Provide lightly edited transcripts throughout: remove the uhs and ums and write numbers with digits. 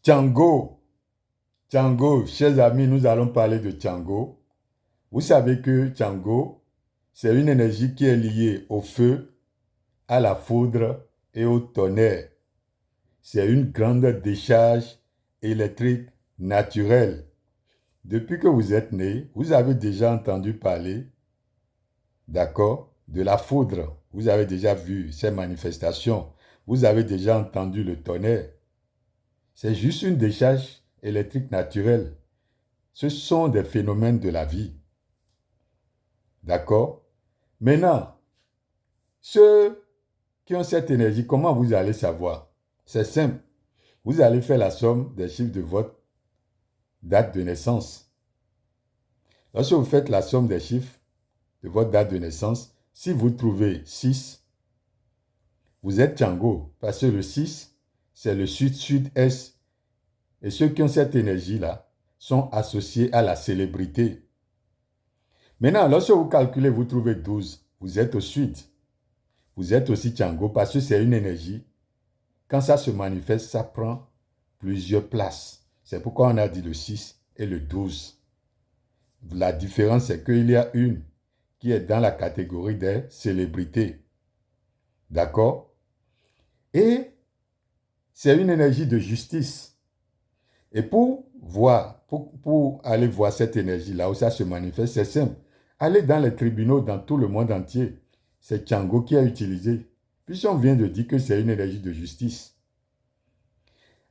Django, Django, chers amis, nous allons parler de Django. Vous savez que Django, c'est une énergie qui est liée au feu, à la foudre et au tonnerre. C'est une grande décharge électrique naturelle. Depuis que vous êtes né, vous avez déjà entendu parler, d'accord, de la foudre. Vous avez déjà vu ces manifestations. Vous avez déjà entendu le tonnerre. C'est juste une décharge électrique naturelle. Ce sont des phénomènes de la vie. D'accord? Maintenant, ceux qui ont cette énergie, comment vous allez savoir? C'est simple. Vous allez faire la somme des chiffres de votre date de naissance. Lorsque vous faites la somme des chiffres de votre date de naissance, si vous trouvez 6, vous êtes Django. Parce que le 6, c'est le sud-sud-est. Et ceux qui ont cette énergie-là sont associés à la célébrité. Maintenant, lorsque vous calculez, vous trouvez 12, vous êtes au sud. Vous êtes aussi Django parce que c'est une énergie. Quand ça se manifeste, ça prend plusieurs places. C'est pourquoi on a dit le 6 et le 12. La différence, c'est qu'il y a une qui est dans la catégorie des célébrités. D'accord? Et c'est une énergie de justice. Et pour aller voir cette énergie-là où ça se manifeste, c'est simple. Allez dans les tribunaux dans tout le monde entier. C'est Django qui a utilisé. Puisqu'on vient de dire que c'est une énergie de justice.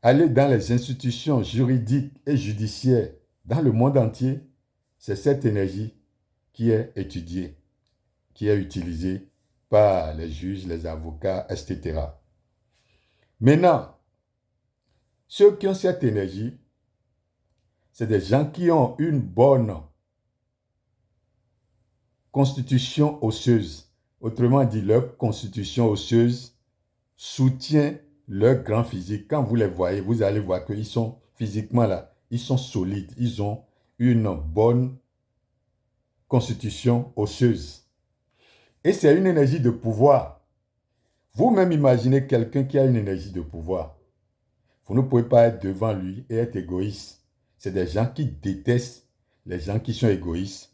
Allez dans les institutions juridiques et judiciaires dans le monde entier. C'est cette énergie qui est étudiée, qui est utilisée par les juges, les avocats, etc. Maintenant, ceux qui ont cette énergie, c'est des gens qui ont une bonne constitution osseuse. Autrement dit, leur constitution osseuse soutient leur grand physique. Quand vous les voyez, vous allez voir qu'ils sont physiquement là, ils sont solides, ils ont une bonne constitution osseuse. Et c'est une énergie de pouvoir. Vous-même imaginez quelqu'un qui a une énergie de pouvoir. Vous ne pouvez pas être devant lui et être égoïste. C'est des gens qui détestent les gens qui sont égoïstes,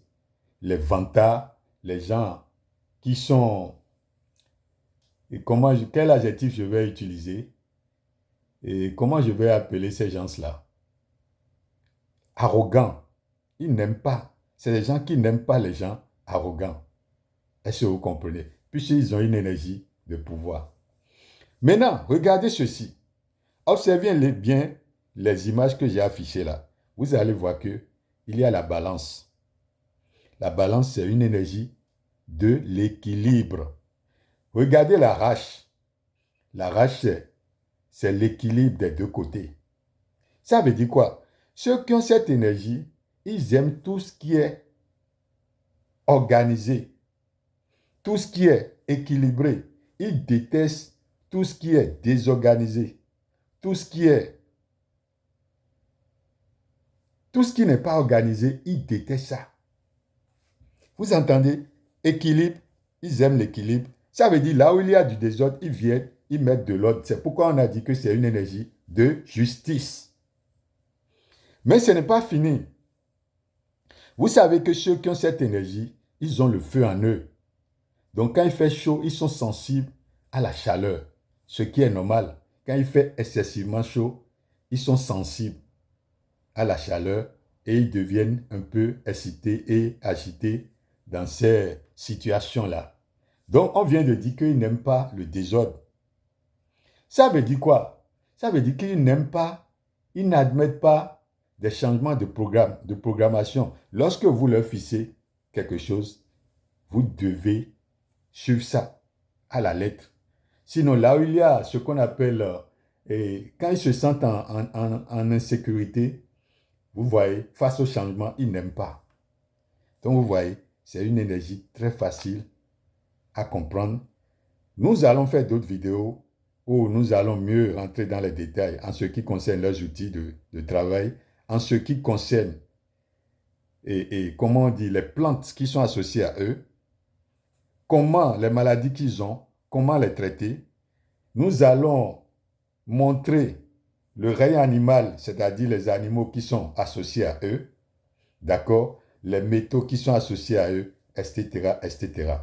les vantards, les gens qui sont... Et quel adjectif je vais utiliser? Et comment je vais appeler ces gens-là? Arrogants. Ils n'aiment pas. C'est des gens qui n'aiment pas les gens arrogants. Est-ce que vous comprenez? Puisqu'ils ont une énergie de pouvoir. Maintenant, regardez ceci. Observez bien les images que j'ai affichées là. Vous allez voir qu'il y a la balance. La balance, c'est une énergie de l'équilibre. Regardez la rage. La rage, c'est l'équilibre des deux côtés. Ça veut dire quoi? Ceux qui ont cette énergie, ils aiment tout ce qui est organisé, tout ce qui est équilibré. Ils détestent tout ce qui est désorganisé, tout ce qui n'est pas organisé, ils détestent ça. Vous entendez? Équilibre, ils aiment l'équilibre. Ça veut dire là où il y a du désordre, ils viennent, ils mettent de l'ordre. C'est pourquoi on a dit que c'est une énergie de justice. Mais ce n'est pas fini. Vous savez que ceux qui ont cette énergie, ils ont le feu en eux. Donc quand il fait chaud, ils sont sensibles à la chaleur, ce qui est normal. Quand il fait excessivement chaud, ils sont sensibles à la chaleur et ils deviennent un peu excités et agités dans ces situations-là. Donc on vient de dire qu'ils n'aiment pas le désordre. Ça veut dire quoi? Ça veut dire qu'ils n'aiment pas, ils n'admettent pas des changements de programmation. Lorsque vous leur fixez quelque chose, vous devez suivre ça à la lettre. Sinon, là où il y a ce qu'on appelle, quand ils se sentent en insécurité, vous voyez, face au changement, ils n'aiment pas. Donc, vous voyez, c'est une énergie très facile à comprendre. Nous allons faire d'autres vidéos où nous allons mieux rentrer dans les détails en ce qui concerne leurs outils de travail, en ce qui concerne, comment on dit, les plantes qui sont associées à eux, comment les maladies qu'ils ont, comment les traiter. Nous allons montrer le règne animal, c'est-à-dire les animaux qui sont associés à eux, d'accord, les métaux qui sont associés à eux, etc., etc.